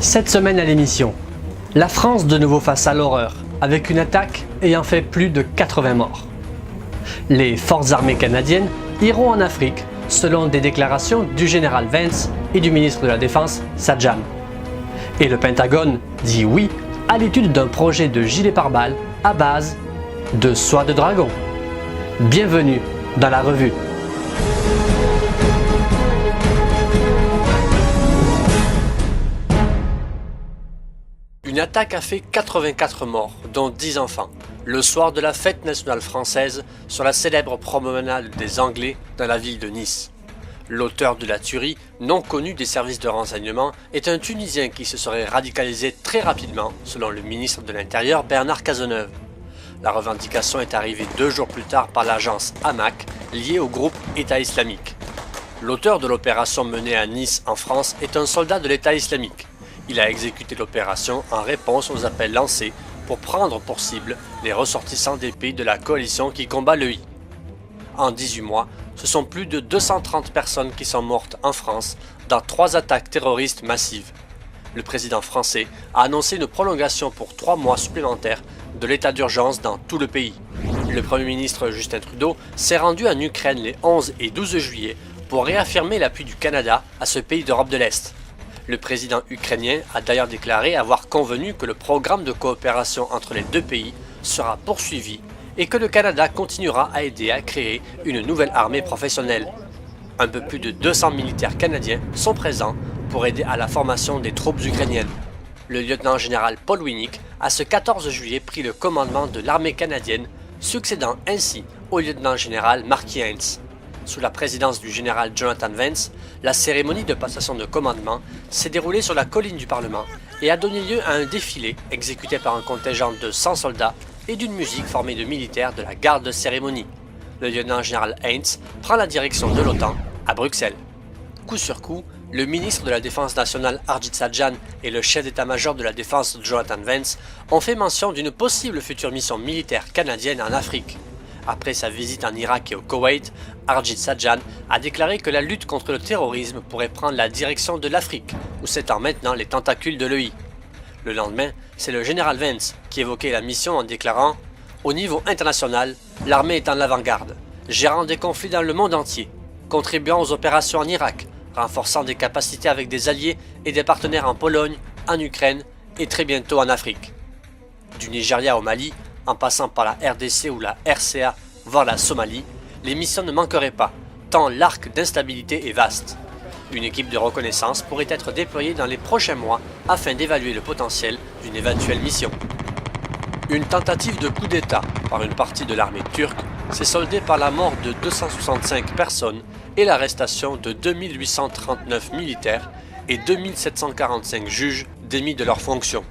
Cette semaine à l'émission, la France de nouveau face à l'horreur, avec une attaque ayant fait plus de 80 morts. Les forces armées canadiennes iront en Afrique, selon des déclarations du général Vance et du ministre de la Défense, Sajjan. Et le Pentagone dit oui à l'étude d'un projet de gilet pare-balles à base de soie de dragon. Bienvenue dans la revue. Une attaque a fait 84 morts, dont 10 enfants, le soir de la fête nationale française sur la célèbre promenade des Anglais dans la ville de Nice. L'auteur de la tuerie, non connu des services de renseignement, est un Tunisien qui se serait radicalisé très rapidement, selon le ministre de l'Intérieur Bernard Cazeneuve. La revendication est arrivée 2 jours plus tard par l'agence Amaq, liée au groupe État islamique. L'auteur de l'opération menée à Nice en France est un soldat de l'État islamique. Il a exécuté l'opération en réponse aux appels lancés pour prendre pour cible les ressortissants des pays de la coalition qui combat l'EI. En 18 mois, ce sont plus de 230 personnes qui sont mortes en France dans 3 attaques terroristes massives. Le président français a annoncé une prolongation pour 3 mois supplémentaires de l'état d'urgence dans tout le pays. Le Premier ministre Justin Trudeau s'est rendu en Ukraine les 11 et 12 juillet pour réaffirmer l'appui du Canada à ce pays d'Europe de l'Est. Le président ukrainien a d'ailleurs déclaré avoir convenu que le programme de coopération entre les 2 pays sera poursuivi et que le Canada continuera à aider à créer une nouvelle armée professionnelle. Un peu plus de 200 militaires canadiens sont présents pour aider à la formation des troupes ukrainiennes. Le lieutenant-général Paul Winnick a ce 14 juillet pris le commandement de l'armée canadienne, succédant ainsi au lieutenant-général Marky Hines. Sous la présidence du général Jonathan Vance, la cérémonie de passation de commandement s'est déroulée sur la colline du Parlement et a donné lieu à un défilé exécuté par un contingent de 100 soldats et d'une musique formée de militaires de la garde de cérémonie. Le lieutenant-général Hines prend la direction de l'OTAN à Bruxelles. Coup sur coup, le ministre de la Défense nationale Harjit Sajjan et le chef d'état-major de la Défense Jonathan Vance ont fait mention d'une possible future mission militaire canadienne en Afrique. Après sa visite en Irak et au Koweït, Harjit Sajjan a déclaré que la lutte contre le terrorisme pourrait prendre la direction de l'Afrique, où s'étendent maintenant les tentacules de l'EI. Le lendemain, c'est le général Vance qui évoquait la mission en déclarant « Au niveau international, l'armée est en avant-garde, gérant des conflits dans le monde entier, contribuant aux opérations en Irak, renforçant des capacités avec des alliés et des partenaires en Pologne, en Ukraine et très bientôt en Afrique. » Du Nigeria au Mali, en passant par la RDC ou la RCA, voire la Somalie, les missions ne manqueraient pas, tant l'arc d'instabilité est vaste. Une équipe de reconnaissance pourrait être déployée dans les prochains mois afin d'évaluer le potentiel d'une éventuelle mission. Une tentative de coup d'État par une partie de l'armée turque s'est soldée par la mort de 265 personnes et l'arrestation de 2839 militaires et 2745 juges démis de leurs fonctions.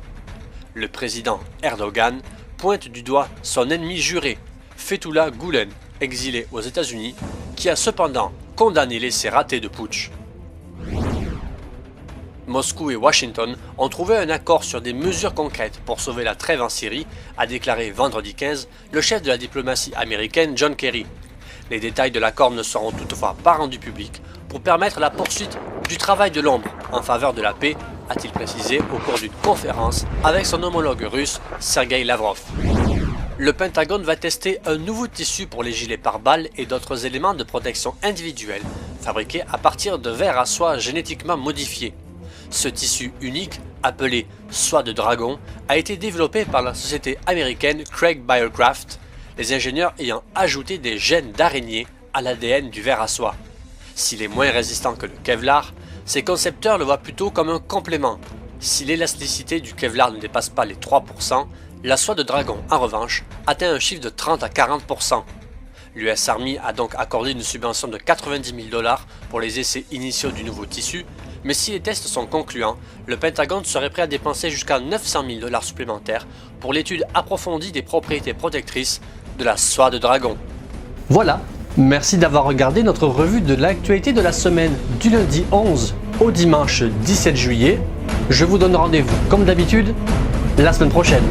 Le président Erdogan pointe du doigt son ennemi juré, Fethullah Gülen, exilé aux États-Unis, qui a cependant condamné l'essai raté de putsch. Moscou et Washington ont trouvé un accord sur des mesures concrètes pour sauver la trêve en Syrie, a déclaré vendredi 15 le chef de la diplomatie américaine John Kerry. Les détails de l'accord ne seront toutefois pas rendus publics pour permettre la poursuite du travail de l'ombre en faveur de la paix, a-t-il précisé au cours d'une conférence avec son homologue russe Sergei Lavrov. Le Pentagone va tester un nouveau tissu pour les gilets pare-balles et d'autres éléments de protection individuelle fabriqués à partir de vers à soie génétiquement modifiés. Ce tissu unique, appelé soie de dragon, a été développé par la société américaine Craig Biocraft, les ingénieurs ayant ajouté des gènes d'araignée à l'ADN du ver à soie. S'il est moins résistant que le Kevlar, ses concepteurs le voient plutôt comme un complément. Si l'élasticité du Kevlar ne dépasse pas les 3%, la soie de dragon, en revanche, atteint un chiffre de 30 à 40%. L'US Army a donc accordé une subvention de 90 000 $ pour les essais initiaux du nouveau tissu, mais si les tests sont concluants, le Pentagone serait prêt à dépenser jusqu'à 900 000 $ supplémentaires pour l'étude approfondie des propriétés protectrices de la soie de dragon. Voilà, merci d'avoir regardé notre revue de l'actualité de la semaine du lundi 11 au dimanche 17 juillet. Je vous donne rendez-vous, comme d'habitude, la semaine prochaine.